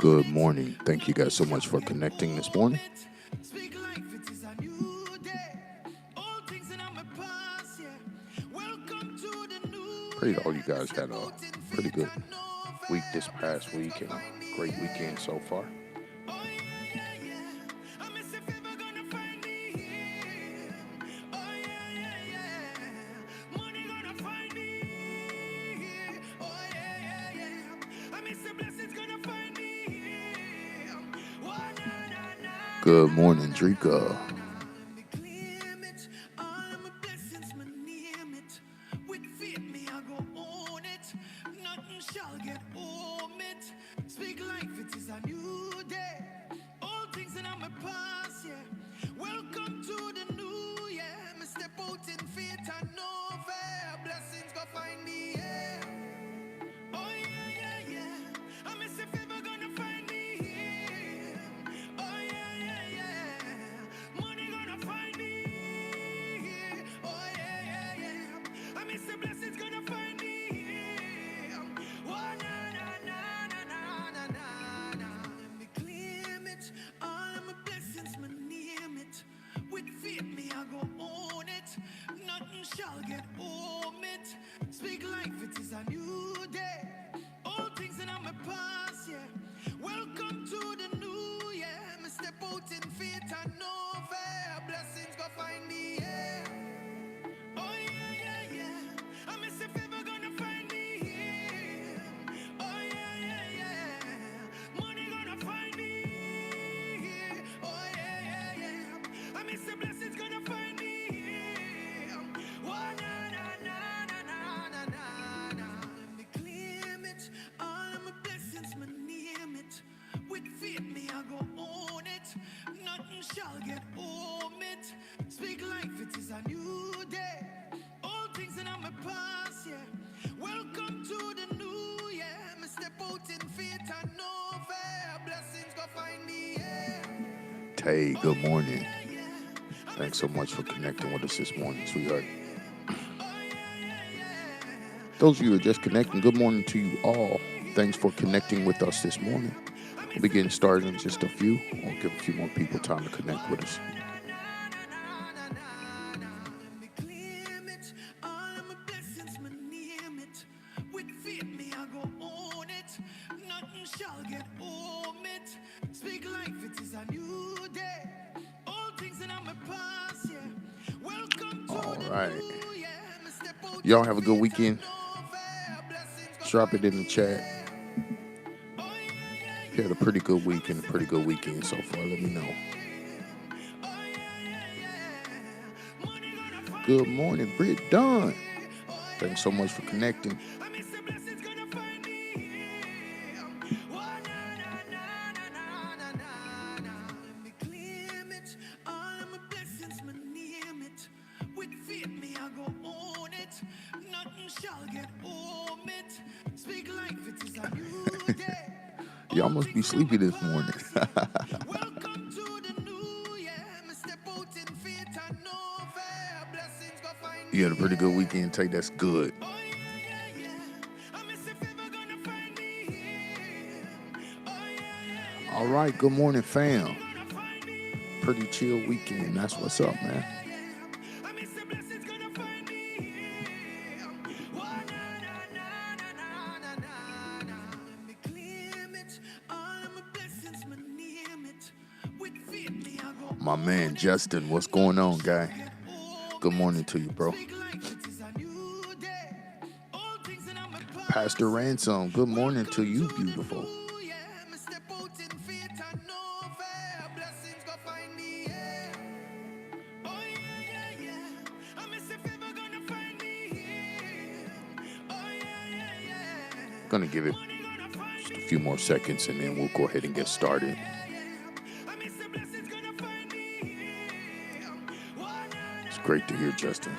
Good morning. Thank you guys so much for connecting this morning. Pray all you guys had a pretty good week this past week and a great weekend so far. Good morning, Drika. Tay, good morning. Thanks so much for connecting with us this morning, sweetheart. Those of you who are just connecting, good morning to you all. Thanks for connecting with us this morning. We'll be getting started in just a few. We'll give a few more people time to connect with us. All right. Y'all have a good weekend. Drop it in the chat. You had a pretty good week and a pretty good weekend so far. Let me know. Good morning, Britt Dunn. Thanks so much for connecting. Y'all must be sleepy this morning. You had a pretty good weekend, Tay. That's good. All right, good morning, fam. Pretty chill weekend. That's what's up, man. My man Justin, what's going on, guy? Good morning to you, bro. Pastor Ransom, good morning to you, beautiful. Gonna give it just a few more seconds and then we'll go ahead and get started. It's great to hear Justin.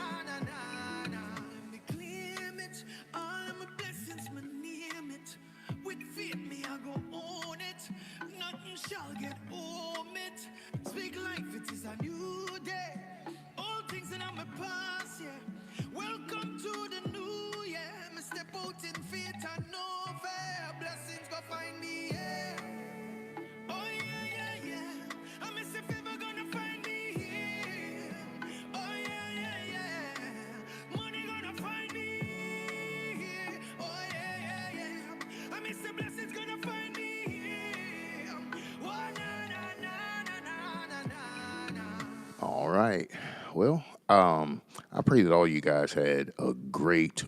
right. Well, I pray that all you guys had a great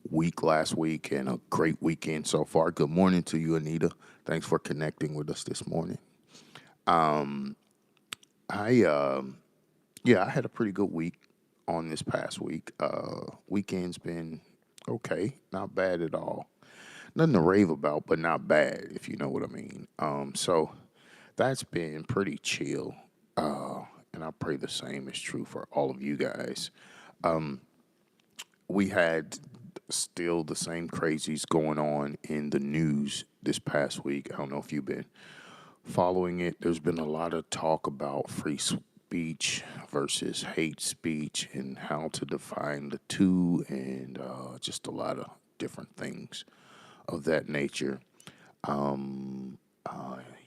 week last week and a great weekend so far. Good morning to you, Anita. Thanks for connecting with us this morning. I Yeah, I had a pretty good week on this past week. Weekend's been okay, not bad at all. Nothing to rave about, but not bad, if you know what I mean. So that's been pretty chill. And I pray the same is true for all of you guys. We had still the same crazies going on in the news this past week. I don't know if you've been following it. There's been a lot of talk about free speech versus hate speech and how to define the two, and just a lot of different things of that nature.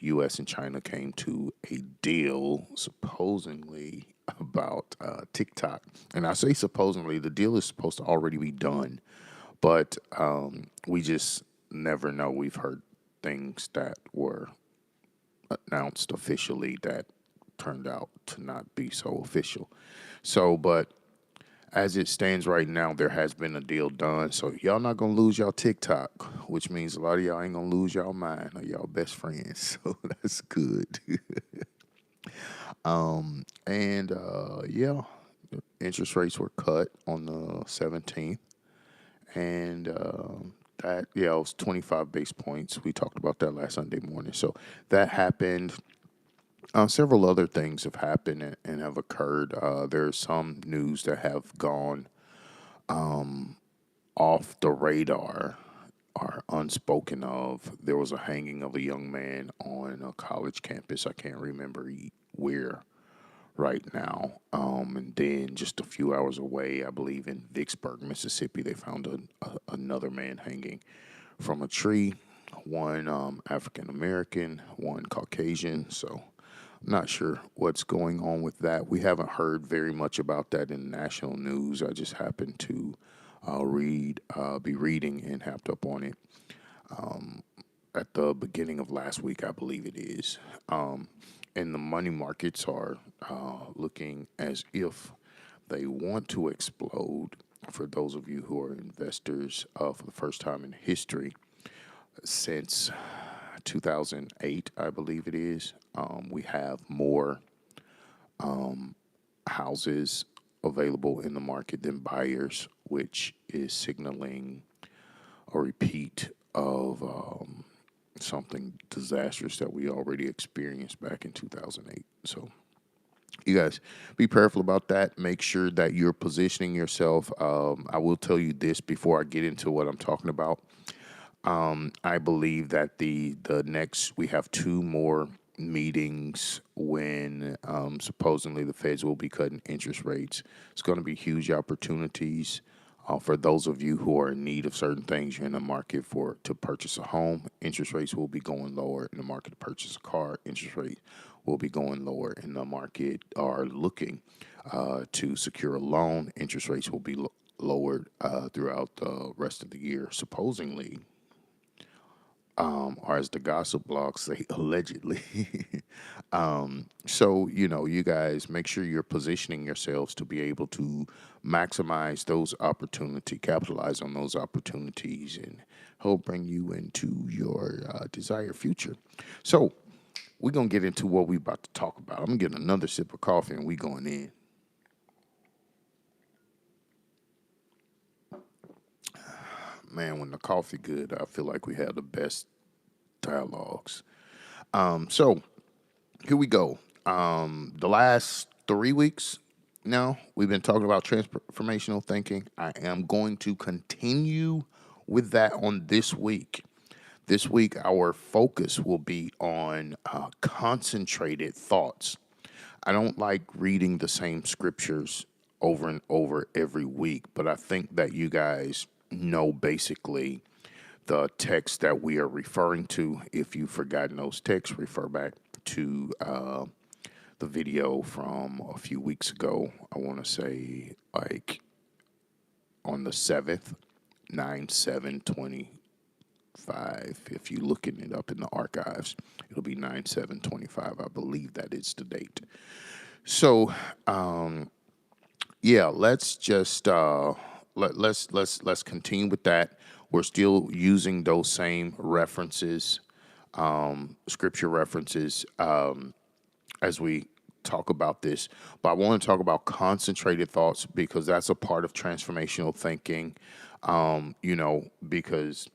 U.S. and China came to a deal supposedly about TikTok, and I say supposedly the deal is supposed to already be done, but we just never know. We've heard things that were announced officially that turned out to not be so official. So, but as it stands right now, there has been a deal done. So y'all not gonna lose y'all TikTok, which means a lot of y'all ain't gonna lose y'all mind or y'all best friends. So that's good. And yeah, interest rates were cut on the 17th, and that yeah, it was 25 base points. We talked about that last Sunday morning. So that happened. Several other things have happened and have occurred. There's some news that have gone off the radar are unspoken of. There was a hanging of a young man on a college campus. I can't remember where right now. And then just a few hours away, I believe in Vicksburg, Mississippi, they found another man hanging from a tree. One African American, one Caucasian. So I'm not sure what's going on with that. We haven't heard very much about that in national news. I just happened to be reading and hopped up on it at the beginning of last week, I believe it is. And the money markets are looking as if they want to explode. For those of you who are investors, for the first time in history since 2008, I believe it is, we have more houses available in the market than buyers, which is signaling a repeat of something disastrous that we already experienced back in 2008. So, you guys be careful about that. Make sure that you're positioning yourself. I will tell you this before I get into what I'm talking about. I believe that the next we have two more meetings when supposedly the Feds will be cutting interest rates. It's going to be huge opportunities for those of you who are in need of certain things. You're in the market for to purchase a home. Interest rates will be going lower in the market to purchase a car. Interest rate will be going lower in the market. Are looking to secure a loan. Interest rates will be lowered throughout the rest of the year, supposedly, or as the gossip blogs say, allegedly. So, you guys make sure you're positioning yourselves to be able to maximize those opportunity, capitalize on those opportunities, and help bring you into your desired future. So, we're going to get into what we're about to talk about. I'm getting another sip of coffee and we going in. Man, when the coffee good, I feel like we have the best dialogues. So here we go. The last 3 weeks now, we've been talking about transformational thinking. I am going to continue with that on this week. This week, our focus will be on concentrated thoughts. I don't like reading the same scriptures over and over every week, but I think that you guys know basically the text that we are referring to. If you've forgotten those texts, refer back to the video from a few weeks ago. I want to say like on the 7th, 9/7/25. If you're looking it up in the archives, it'll be 9/7/25. I believe that is the date. So, yeah, let's just let's continue with that. We're still using those same references, scripture references, as we talk about this. But I want to talk about concentrated thoughts because that's a part of transformational thinking. Because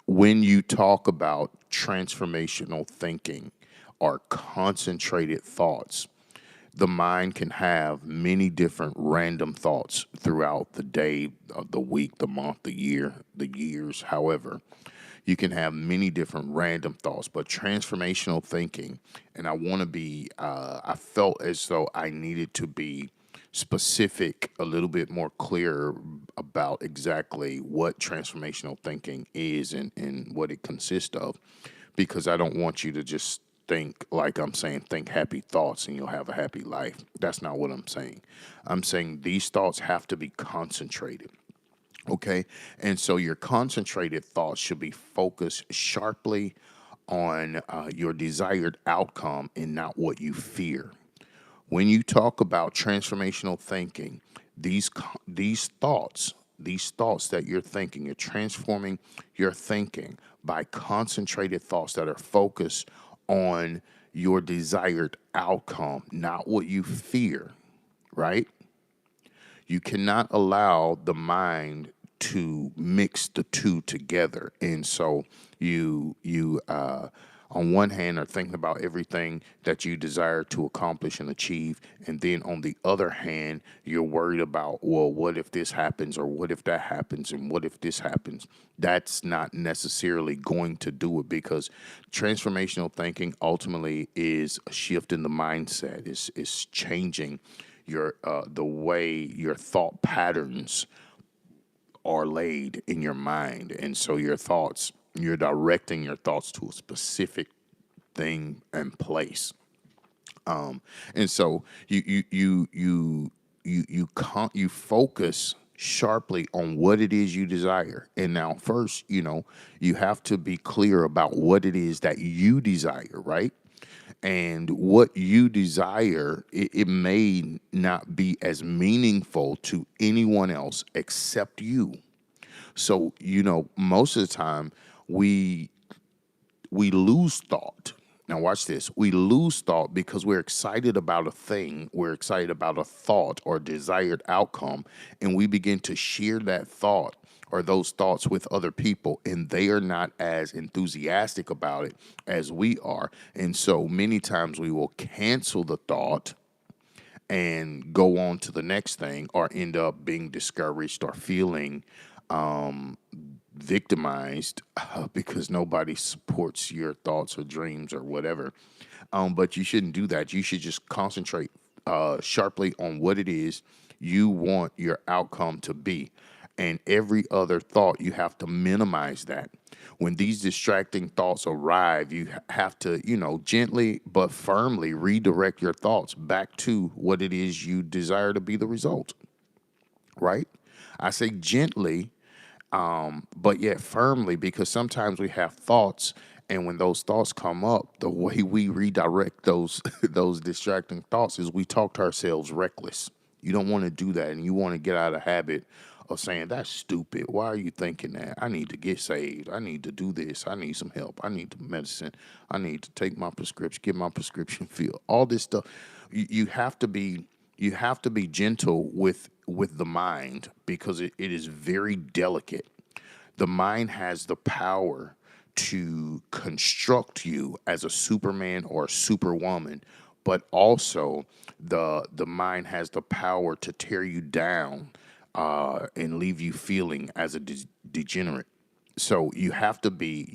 when you talk about transformational thinking or concentrated thoughts, the mind can have many different random thoughts throughout the day, the week, the month, the year, the years, however. You can have many different random thoughts, but transformational thinking, and I felt as though I needed to be specific, a little bit more clear about exactly what transformational thinking is and what it consists of, because I don't want you to just think like I'm saying, think happy thoughts and you'll have a happy life. That's not what I'm saying. I'm saying these thoughts have to be concentrated. Okay. And so your concentrated thoughts should be focused sharply on your desired outcome and not what you fear. When you talk about transformational thinking, these thoughts that you're thinking, you're transforming your thinking by concentrated thoughts that are focused on your desired outcome, not what you fear, right? You cannot allow the mind to mix the two together. And so you on one hand are thinking about everything that you desire to accomplish and achieve, and then on the other hand you're worried about, well, what if this happens, or what if that happens, and what if this happens. That's not necessarily going to do it, because transformational thinking ultimately is a shift in the mindset. It's changing your the way your thought patterns are laid in your mind, and so you're directing your thoughts to a specific thing and place. And so you focus sharply on what it is you desire. And now first, you have to be clear about what it is that you desire, right? And what you desire, it may not be as meaningful to anyone else except you. So, most of the time we we lose thought. Now, watch this. We lose thought because we're excited about a thing, we're excited about a thought or desired outcome, and we begin to share that thought or those thoughts with other people, and they are not as enthusiastic about it as we are. And so many times we will cancel the thought and go on to the next thing, or end up being discouraged or feeling victimized because nobody supports your thoughts or dreams or whatever. But you shouldn't do that. You should just concentrate sharply on what it is you want your outcome to be. And every other thought, you have to minimize that. When these distracting thoughts arrive, you have to, gently but firmly redirect your thoughts back to what it is you desire to be the result, right? I say gently, but yet firmly, because sometimes we have thoughts, and when those thoughts come up, the way we redirect those those distracting thoughts is we talk to ourselves reckless. You don't want to do that, and you want to get out of the habit of saying, that's stupid. Why are you thinking that? I need to get saved. I need to do this. I need some help. I need the medicine. I need to take my prescription, get my prescription filled. All this stuff. You have to be gentle with the mind, because it is very delicate. The mind has the power to construct you as a superman or a superwoman, but also the mind has the power to tear you down and leave you feeling as a degenerate. So you have to be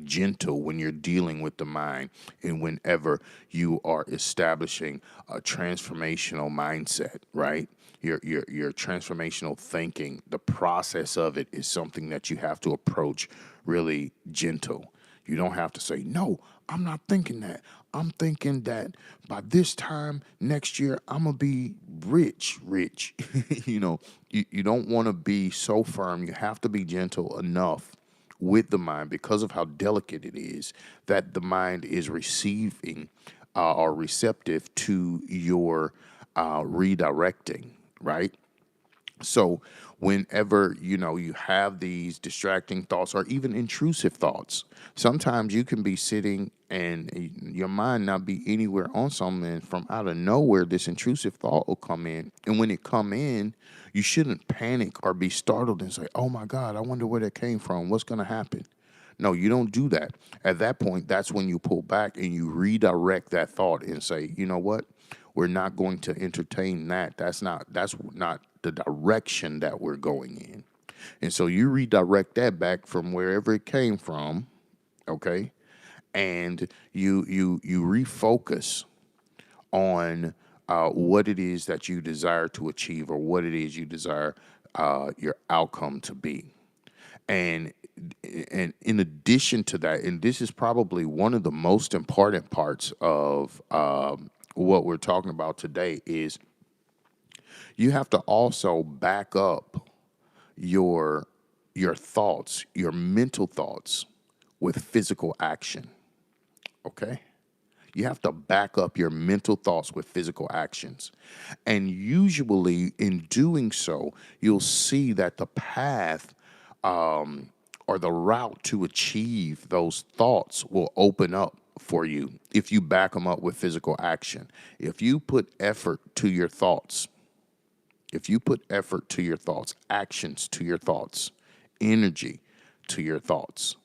gentle when you're dealing with the mind, and whenever you are establishing a transformational mindset, right? Your transformational thinking, the process of it is something that you have to approach really gentle. You don't have to say, no, I'm not thinking that. I'm thinking that by this time next year, I'm going to be rich, rich. You don't want to be so firm. You have to be gentle enough with the mind, because of how delicate it is, that the mind is receiving are receptive to your redirecting, right? So whenever you have these distracting thoughts or even intrusive thoughts, sometimes you can be sitting and your mind not be anywhere on something, and from out of nowhere this intrusive thought will come in. And when it come in, you shouldn't panic or be startled and say, "Oh my God, I wonder where that came from. What's going to happen?" No, you don't do that. At that point, that's when you pull back and you redirect that thought and say, "You know what? We're not going to entertain that. That's not the direction that we're going in." And so you redirect that back from wherever it came from, okay? And you refocus on what it is that you desire to achieve, or what it is you desire your outcome to be. And and in addition to that, and this is probably one of the most important parts of what we're talking about today, is you have to also back up your your thoughts, your mental thoughts, with physical action. Okay? You have to back up your mental thoughts with physical actions. And usually, in doing so, you'll see that the path or the route to achieve those thoughts will open up for you if you back them up with physical action. If you put effort to your thoughts, if you put effort to your thoughts, actions to your thoughts, energy to your thoughts,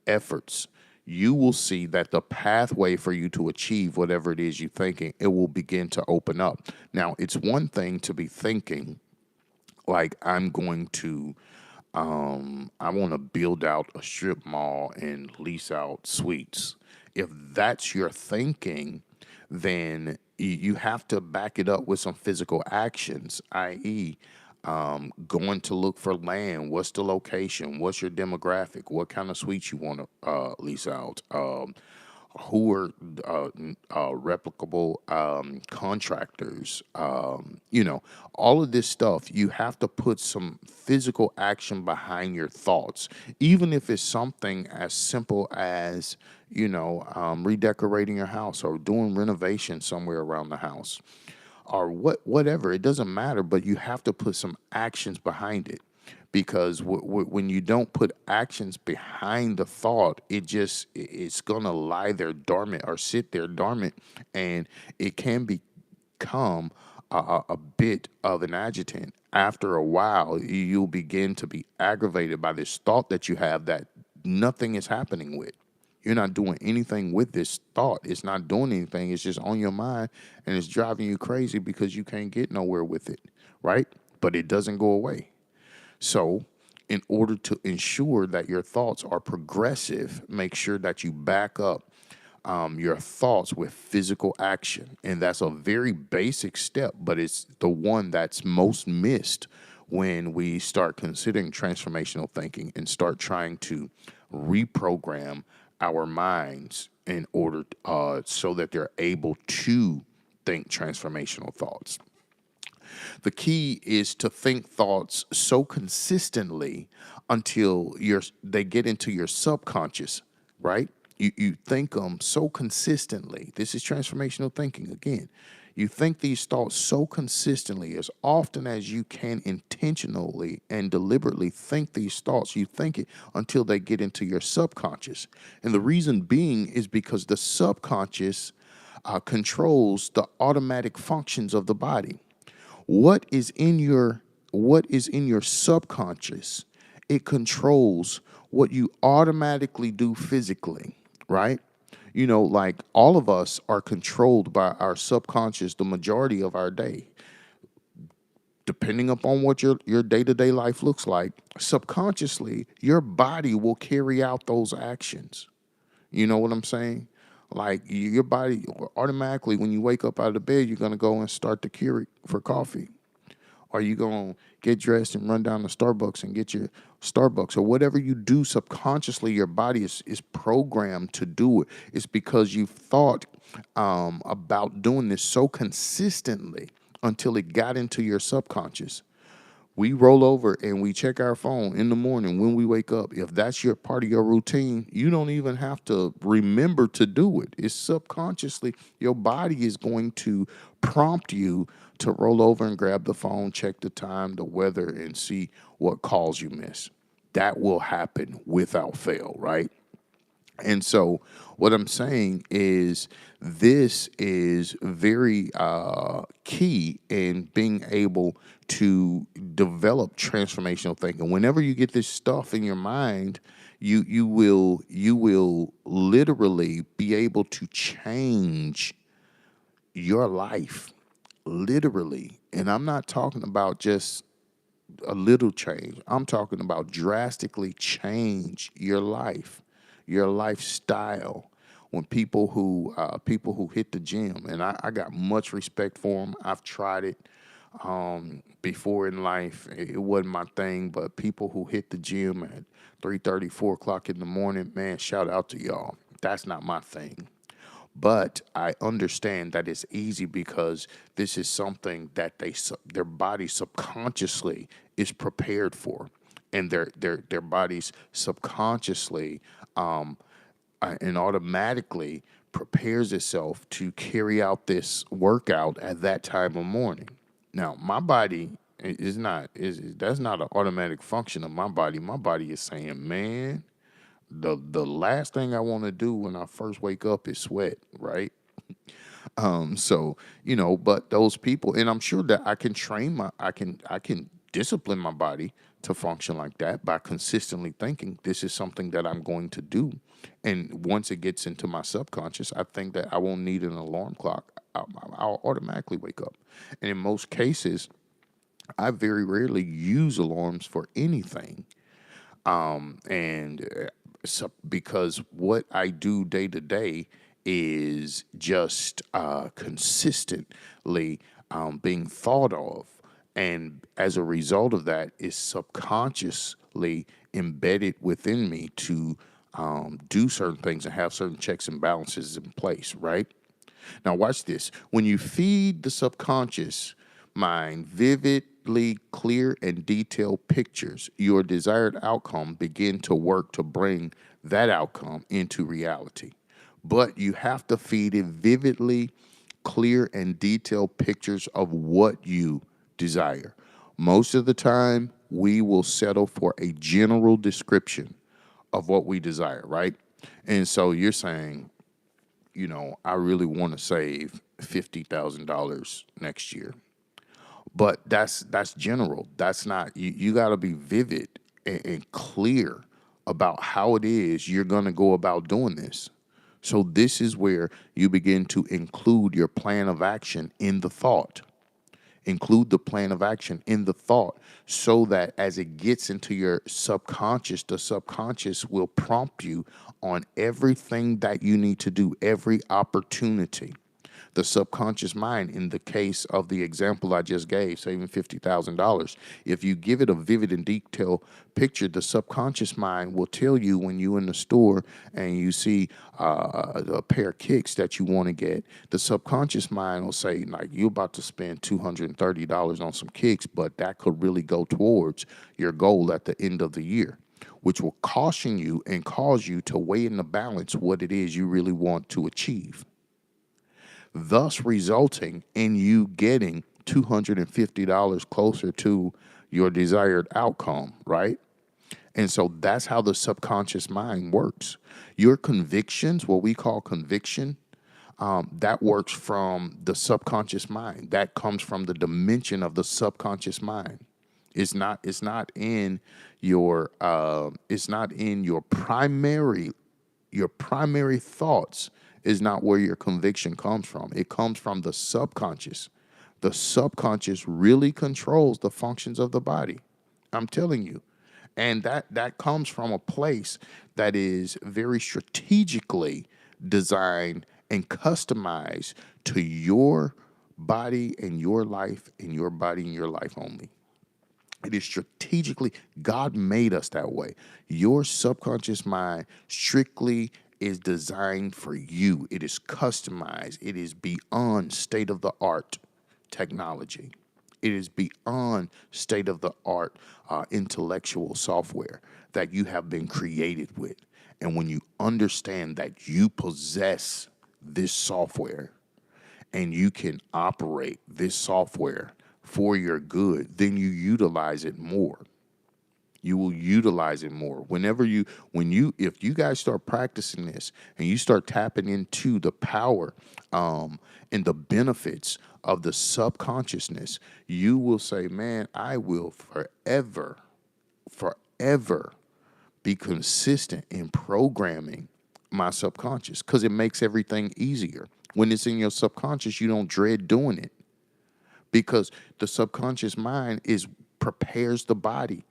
efforts, you will see that the pathway for you to achieve whatever it is you're thinking, it will begin to open up. Now, it's one thing to be thinking like, I want to build out a strip mall and lease out suites. If that's your thinking, then you have to back it up with some physical actions, i.e., going to look for land. What's the location? What's your demographic? What kind of suites you want to lease out? Who are replicable contractors? All of this stuff, you have to put some physical action behind your thoughts, even if it's something as simple as, redecorating your house or doing renovation somewhere around the house, or whatever. It doesn't matter, but you have to put some actions behind it, because when you don't put actions behind the thought, it's gonna lie there dormant, or sit there dormant, and it can become a bit of an adjutant. After a while, you'll begin to be aggravated by this thought that you have that nothing is happening with. You're not doing anything with this thought. It's not doing anything. It's just on your mind, and it's driving you crazy because you can't get nowhere with it, right? But it doesn't go away. So, in order to ensure that your thoughts are progressive, make sure that you back up your thoughts with physical action. And that's a very basic step, but it's the one that's most missed when we start considering transformational thinking and start trying to reprogram our minds in order so that they're able to think transformational thoughts. The key is to think thoughts so consistently until they get into your subconscious, right? You think them so consistently. This is transformational thinking again. You think these thoughts so consistently, as often as you can intentionally and deliberately think these thoughts. You think it until they get into your subconscious. And the reason being is because the subconscious controls the automatic functions of the body. What is in your subconscious, it controls what you automatically do physically, right? Like, all of us are controlled by our subconscious the majority of our day. Depending upon what your day-to-day life looks like, subconsciously your body will carry out those actions. You know what I'm saying? Like, your body automatically, when you wake up out of the bed, you're gonna go and start the Keurig for coffee. Are you going to get dressed and run down to Starbucks and get your Starbucks, or whatever you do subconsciously? Your body is programmed to do it. It's because you've thought about doing this so consistently until it got into your subconscious. We roll over and we check our phone in the morning when we wake up. If that's your part of your routine, you don't even have to remember to do it. It's subconsciously, your body is going to prompt you to roll over and grab the phone, check the time, the weather, and see what calls you miss. That will happen without fail, right? And so, what I'm saying is, this is very key in being able to develop transformational thinking. Whenever you get this stuff in your mind, you will literally be able to change your life, literally. And I'm not talking about just a little change. I'm talking about drastically change your lifestyle. When people who hit the gym, and I got much respect for them. I've tried it before in life. It wasn't my thing, but people who hit the gym at 3:30, 4 o'clock in the morning, man, shout out to y'all. That's not my thing. But I understand that it's easy because this is something that their body subconsciously is prepared for, and their bodies subconsciously and automatically prepares itself to carry out this workout at that time of morning. Now, my body is not is that's not an automatic function of my body. My body is saying, man, the last thing I want to do when I first wake up is sweat, right? So but those people, and I'm sure that I can discipline my body to function like that by consistently thinking this is something that I'm going to do. And once it gets into my subconscious, I think that I won't need an alarm clock. I'll automatically wake up. And in most cases, I very rarely use alarms for anything. And so because what I do day to day is just consistently being thought of, and as a result of that, is subconsciously embedded within me to do certain things and have certain checks and balances in place, right? Now, watch this. When you feed the subconscious mind vividly clear and detailed pictures, your desired outcome begin to work to bring that outcome into reality. But you have to feed it vividly clear and detailed pictures of what you desire. Most of the time, we will settle for a general description of what we desire, right? And so you're saying, I really want to save $50,000 next year. But that's general. That's not you got to be vivid and clear about how it is you're going to go about doing this. So this is where you begin to include your plan of action in the thought. Include the plan of action in the thought so that as it gets into your subconscious, the subconscious will prompt you on everything that you need to do, every opportunity. The subconscious mind, in the case of the example I just gave, saving $50,000, if you give it a vivid and detailed picture, the subconscious mind will tell you when you're in the store and you see a pair of kicks that you want to get. The subconscious mind will say, like, you're about to spend $230 on some kicks, but that could really go towards your goal at the end of the year, which will caution you and cause you to weigh in the balance what it is you really want to achieve, thus resulting in you getting $250 closer to your desired outcome, right? And so that's how the subconscious mind works. Your convictions, what we call conviction, that works from the subconscious mind. That comes from the dimension of the subconscious mind. It's not in your primary thoughts is not where your conviction comes from. It comes from the subconscious. The subconscious really controls the functions of the body. I'm telling you. And that comes from a place that is very strategically designed and customized to your body and your life and your body and your life only. It is strategically, God made us that way. Your subconscious mind strictly is designed for you. It is customized. It is beyond state of the art technology. It is beyond state of the art intellectual software that you have been created with. And when you understand that you possess this software and you can operate this software for your good, then you utilize it more. You will utilize it more. If you guys start practicing this and you start tapping into the power and the benefits of the subconsciousness, you will say, man, I will forever be consistent in programming my subconscious because it makes everything easier. When it's in your subconscious, you don't dread doing it because the subconscious mind prepares the body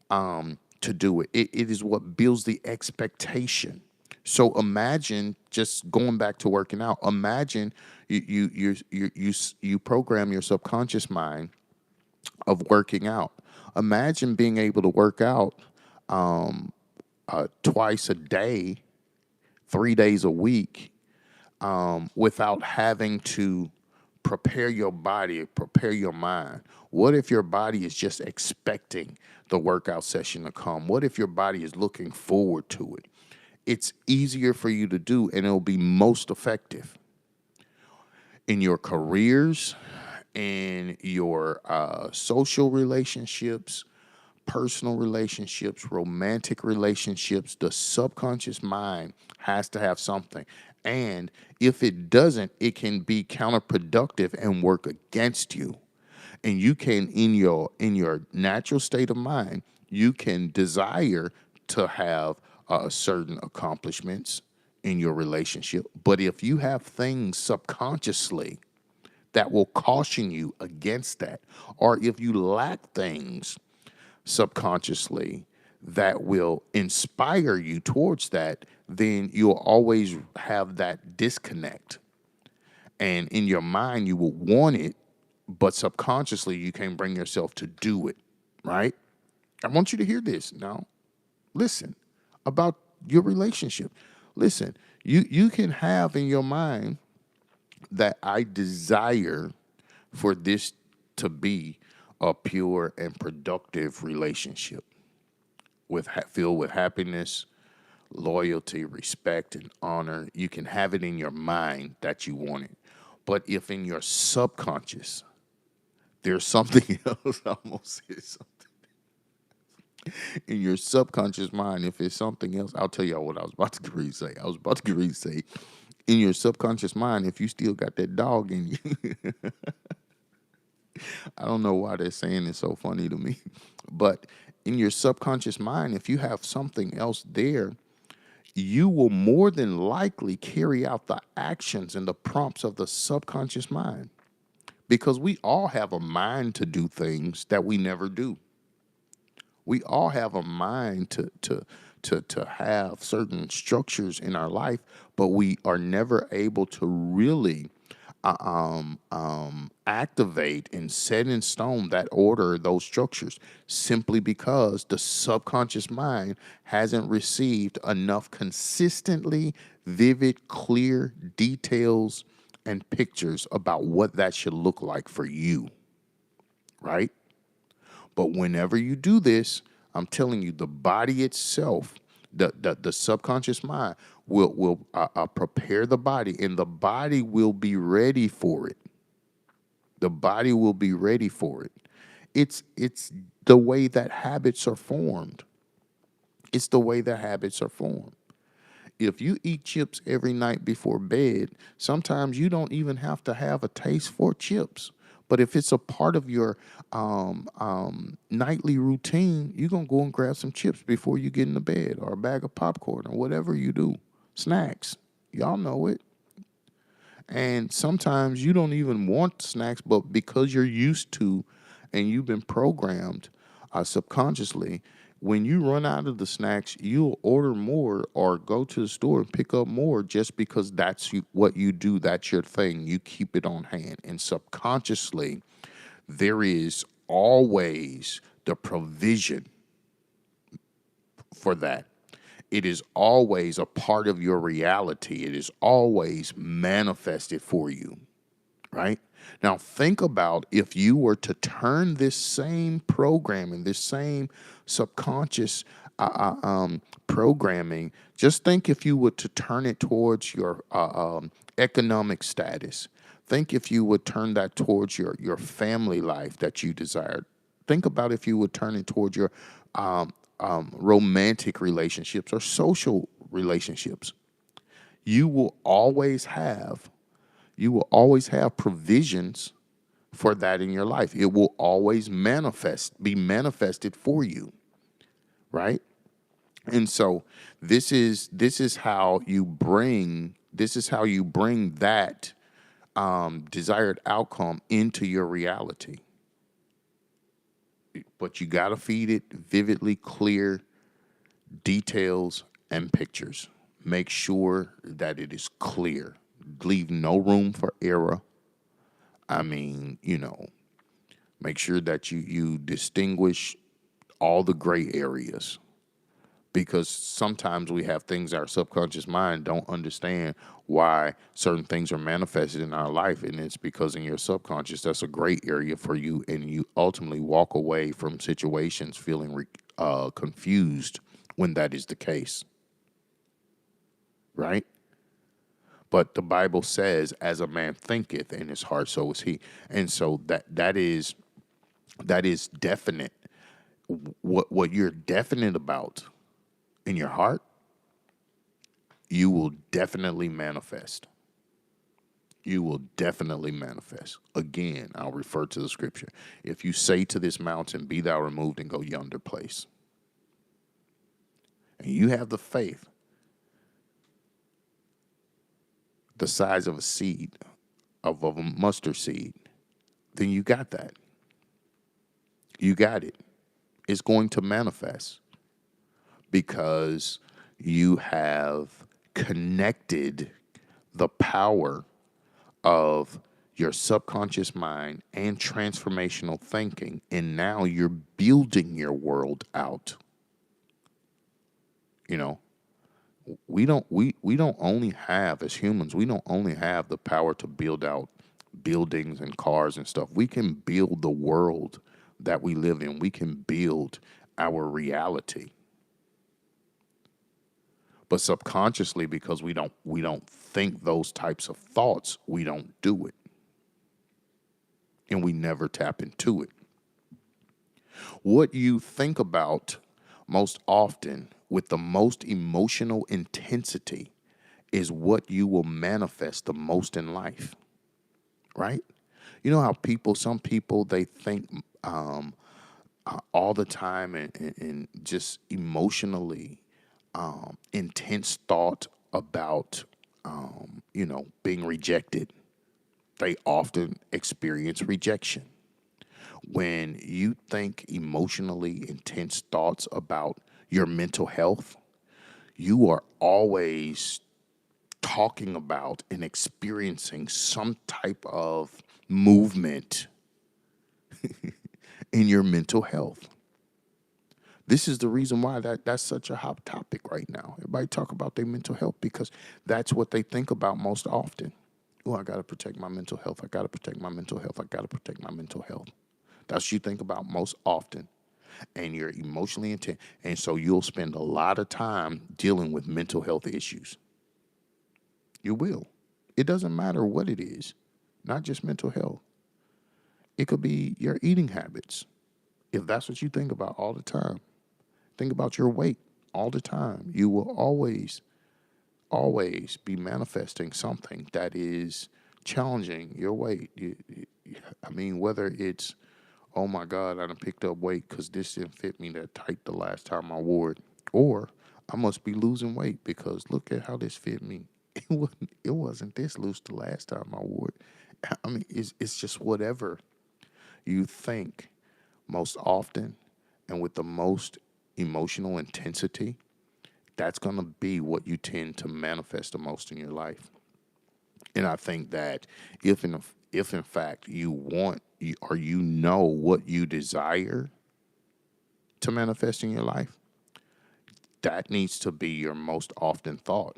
to do it. It is what builds the expectation. So imagine just going back to working out. Imagine you program your subconscious mind of working out. Imagine being able to work out twice a day, 3 days a week, without having to prepare your body, prepare your mind. What if your body is just expecting the workout session to come? What if your body is looking forward to it? It's easier for you to do, and it'll be most effective in your careers, in your social relationships, personal relationships, romantic relationships. The subconscious mind has to have something. And if it doesn't, it can be counterproductive and work against you. And you can, in your natural state of mind, you can desire to have certain accomplishments in your relationship. But if you have things subconsciously that will caution you against that, or if you lack things subconsciously that will inspire you towards that, then you'll always have that disconnect. And in your mind, you will want it, but subconsciously, you can't bring yourself to do it, right? I want you to hear this now. Listen about your relationship. Listen, you can have in your mind that I desire for this to be a pure and productive relationship filled with happiness, loyalty, respect, and honor. You can have it in your mind that you want it. But if in your subconscious, there's something else, I almost said something. In your subconscious mind, if it's something else, I'll tell y'all what I was about to get ready to say. I was about to get ready to say, in your subconscious mind, if you still got that dog in you, I don't know why they're saying it's so funny to me, but in your subconscious mind, if you have something else there, you will more than likely carry out the actions and the prompts of the subconscious mind because we all have a mind to do things that we never do. We all have a mind to have certain structures in our life, but we are never able to really activate and set in stone that order, those structures, simply because the subconscious mind hasn't received enough consistently vivid, clear details and pictures about what that should look like for you, right? But whenever you do this, I'm telling you, the body itself, the subconscious mind will prepare the body, and the body will be ready for it. The body will be ready for it. It's the way that habits are formed. It's the way that habits are formed. If you eat chips every night before bed, sometimes you don't even have to have a taste for chips. But if it's a part of your nightly routine, you're going to go and grab some chips before you get into bed, or a bag of popcorn, or whatever you do. Snacks. Y'all know it. And sometimes you don't even want snacks, but because you're used to and you've been programmed subconsciously, when you run out of the snacks, you'll order more or go to the store and pick up more just because what you do. That's your thing. You keep it on hand. And subconsciously, there is always the provision for that. It is always a part of your reality. It is always manifested for you. right? Now, think about if you were to turn this same programming, this same subconscious programming, just think if you were to turn it towards your economic status. Think if you would turn that towards your family life that you desired. Think about if you would turn it towards your romantic relationships or social relationships. You will always have provisions for that in your life. It will always be manifested for you, right? And so this is how you bring that desired outcome into your reality. But you got to feed it vividly clear details and pictures. Make sure that it is clear. Leave no room for error. I mean, make sure that you distinguish all the gray areas, because sometimes we have things our subconscious mind don't understand why certain things are manifested in our life, and it's because in your subconscious that's a gray area for you, and you ultimately walk away from situations feeling confused when that is the case, right? But the Bible says, as a man thinketh in his heart, so is he. And so that is definite. What you're definite about in your heart, you will definitely manifest. You will definitely manifest. Again, I'll refer to the scripture. If you say to this mountain, be thou removed and go yonder place, and you have the faith the size of a seed, of a mustard seed, then you got that. You got it. It's going to manifest because you have connected the power of your subconscious mind and transformational thinking, and now you're building your world out. You know, we don't only have, as humans, we don't only have the power to build out buildings and cars and stuff. We can build the world that we live in. We can build our reality. But subconsciously, because we don't think those types of thoughts, we don't do it. And we never tap into it. What you think about most often with the most emotional intensity is what you will manifest the most in life, right? You know how some people, they think all the time and just emotionally intense thought about, being rejected. They often experience rejection. When you think emotionally intense thoughts about your mental health, you are always talking about and experiencing some type of movement in your mental health. This is the reason why that's such a hot topic right now. Everybody talk about their mental health because that's what they think about most often. Oh, I got to protect my mental health. I got to protect my mental health. I got to protect my mental health. That's what you think about most often. And you're emotionally intense. And so you'll spend a lot of time dealing with mental health issues. You will. It doesn't matter what it is, not just mental health. It could be your eating habits. If that's what you think about all the time, think about your weight all the time. You will always be manifesting something that is challenging your weight. Whether it's, oh my God, I done picked up weight because this didn't fit me that tight the last time I wore it, or I must be losing weight because look at how this fit me. It wasn't this loose the last time I wore it. It's just whatever you think most often and with the most emotional intensity, that's going to be what you tend to manifest the most in your life. And I think that if in fact you want or you know what you desire to manifest in your life, that needs to be your most often thought.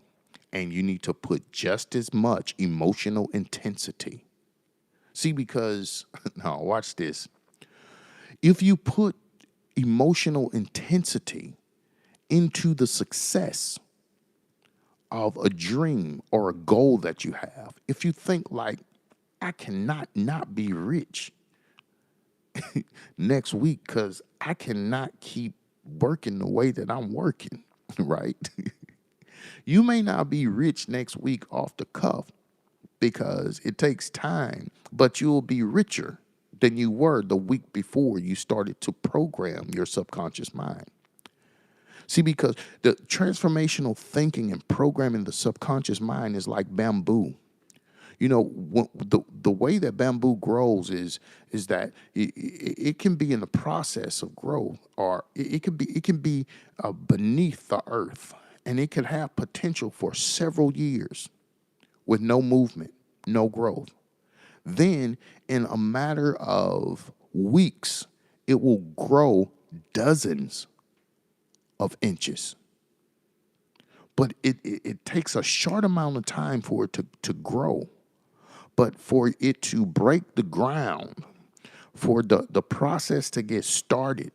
And you need to put just as much emotional intensity See, because, now watch this. If you put emotional intensity into the success of a dream or a goal that you have, if you think like, I cannot not be rich next week because I cannot keep working the way that I'm working, right? You may not be rich next week off the cuff because it takes time, but you'll be richer than you were the week before you started to program your subconscious mind. See, because the transformational thinking and programming the subconscious mind is like bamboo. You know, the way that bamboo grows is that it can be in the process of growth, or it can be beneath the earth, and it can have potential for several years with no movement, no growth. Then, in a matter of weeks, it will grow dozens of inches. But it takes a short amount of time for it to grow. But for it to break the ground, for the process to get started,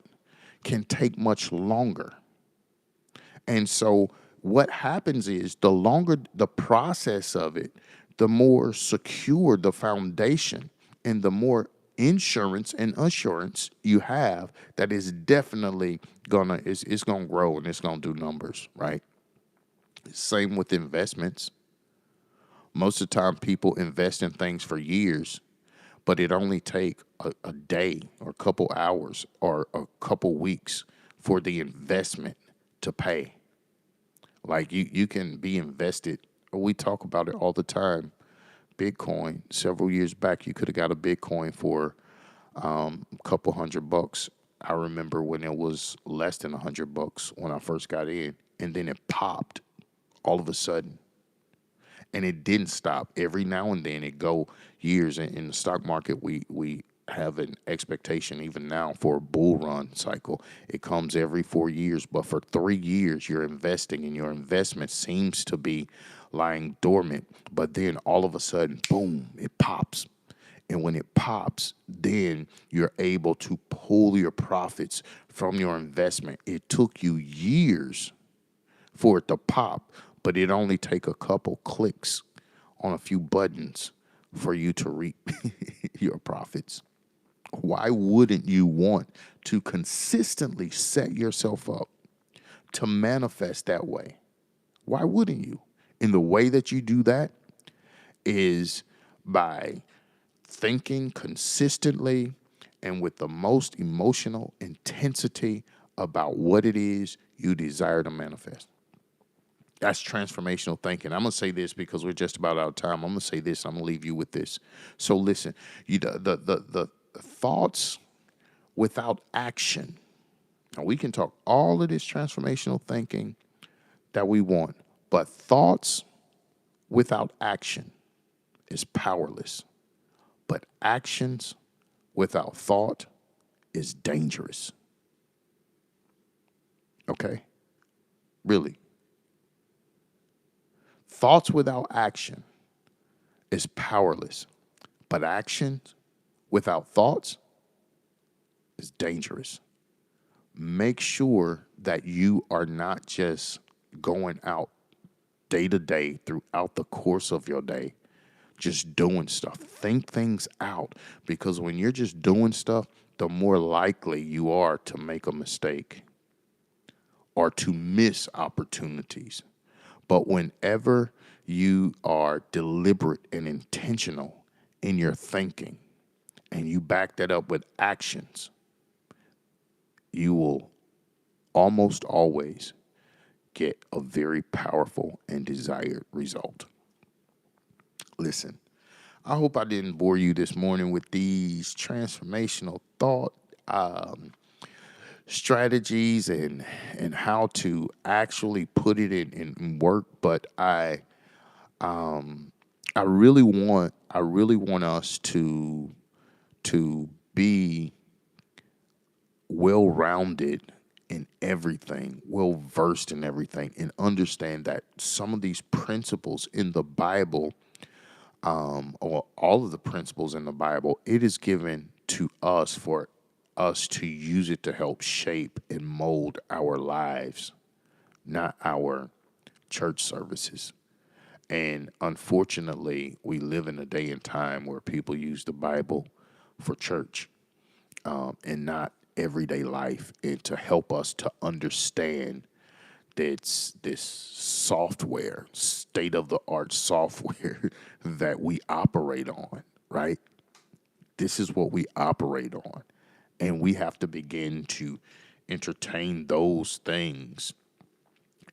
can take much longer. And so what happens is the longer the process of it, the more secure the foundation and the more insurance and assurance you have that is definitely it's gonna grow and it's gonna do numbers, right? Same with investments. Most of the time people invest in things for years, but it only take a day or a couple hours or a couple weeks for the investment to pay. Like you can be invested. We talk about it all the time. Bitcoin, several years back, you could have got a Bitcoin for a couple $100. I remember when it was less than $100 when I first got in, and then it popped all of a sudden, and it didn't stop. Every now and then it go years. In the stock market, we have an expectation even now for a bull run cycle. It comes every 4 years, but for 3 years you're investing, and your investment seems to be lying dormant. But then all of a sudden, boom, it pops. And when it pops, then you're able to pull your profits from your investment. It took you years for it to pop, but it only take a couple clicks on a few buttons for you to reap your profits. Why wouldn't you want to consistently set yourself up to manifest that way? Why wouldn't you? And the way that you do that is by thinking consistently and with the most emotional intensity about what it is you desire to manifest. That's transformational thinking. I'm going to say this because we're just about out of time. I'm going to say this. I'm going to leave you with this. So listen, the thoughts without action. Now, we can talk all of this transformational thinking that we want, but thoughts without action is powerless. But actions without thought is dangerous. Okay? Really. Thoughts without action is powerless, but actions without thoughts is dangerous. Make sure that you are not just going out day to day throughout the course of your day, just doing stuff. Think things out, because when you're just doing stuff, the more likely you are to make a mistake or to miss opportunities. But whenever you are deliberate and intentional in your thinking and you back that up with actions, you will almost always get a very powerful and desired result. Listen, I hope I didn't bore you this morning with these transformational thought strategies and how to actually put it in work. But I really want us to be well rounded in everything, well versed in everything, and understand that some of these principles in the Bible or all of the principles in the Bible, it is given to us for us to use it to help shape and mold our lives, not our church services. And unfortunately, we live in a day and time where people use the Bible for church, and not everyday life, and to help us to understand this software, state of the art software that we operate on, right? This is what we operate on. And we have to begin to entertain those things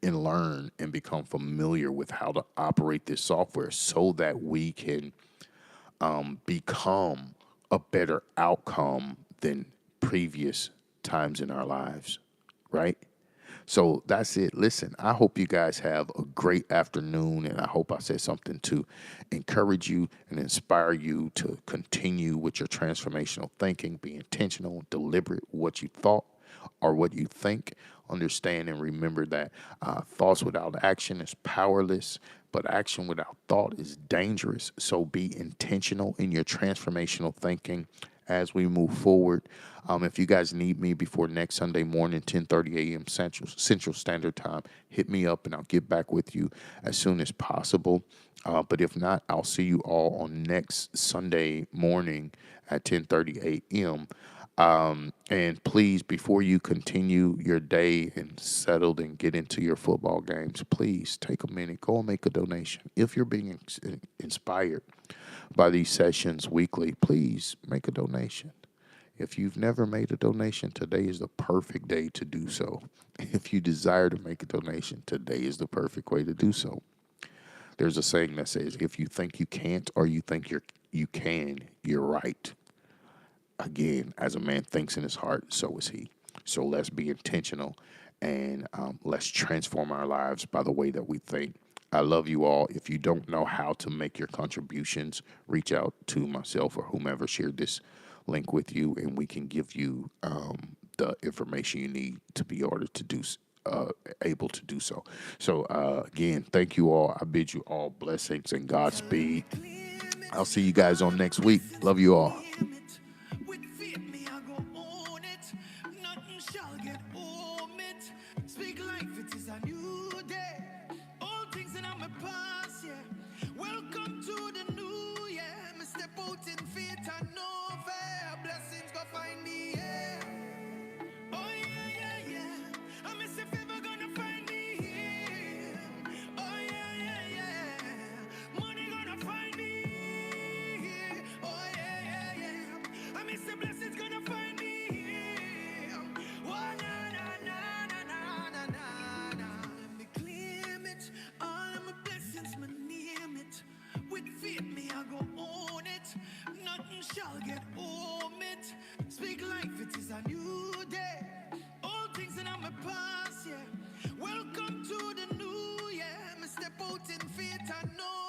and learn and become familiar with how to operate this software so that we can become a better outcome than previous times in our lives, right? So that's it. Listen, I hope you guys have a great afternoon, and I hope I said something to encourage you and inspire you to continue with your transformational thinking. Be intentional, deliberate what you thought or what you think. Understand and remember that thoughts without action is powerless, but action without thought is dangerous. So be intentional in your transformational thinking as we move forward. If you guys need me before next Sunday morning, 10:30 a.m. Central Standard Time, hit me up and I'll get back with you as soon as possible. But if not, I'll see you all on next Sunday morning at 10:30 a.m. And please, before you continue your day and settled and get into your football games, please take a minute, go and make a donation. If you're being inspired by these sessions weekly, please make a donation. If you've never made a donation, today is the perfect day to do so. If you desire to make a donation, today is the perfect way to do so. There's a saying that says, if you think you can't or you think you can, you're right. Again, as a man thinks in his heart, so is he. So let's be intentional, and let's transform our lives by the way that we think. I love you all. If you don't know how to make your contributions, reach out to myself or whomever shared this link with you, and we can give you the information you need to be able to do so. So again, thank you all. I bid you all blessings and Godspeed. I'll see you guys on next week. Love you all. Speak life, it is a new day. All things in my past, yeah. Welcome to the new year. Me step out in faith and no fear. Blessings go find me, yeah. Oh yeah, yeah, yeah. I miss if ever gonna find me here. Oh yeah, yeah, yeah. Money gonna find me here. Oh yeah, yeah, yeah. I miss the blessings gonna find me here. Oh na na na na na na na na. Let me claim it. All of my blessings, me name it. With faith, me I go own it. Nothing shall get home it. Speak life, it is a new day. All things in my past, yeah. Welcome to the new year. Me step out in faith and know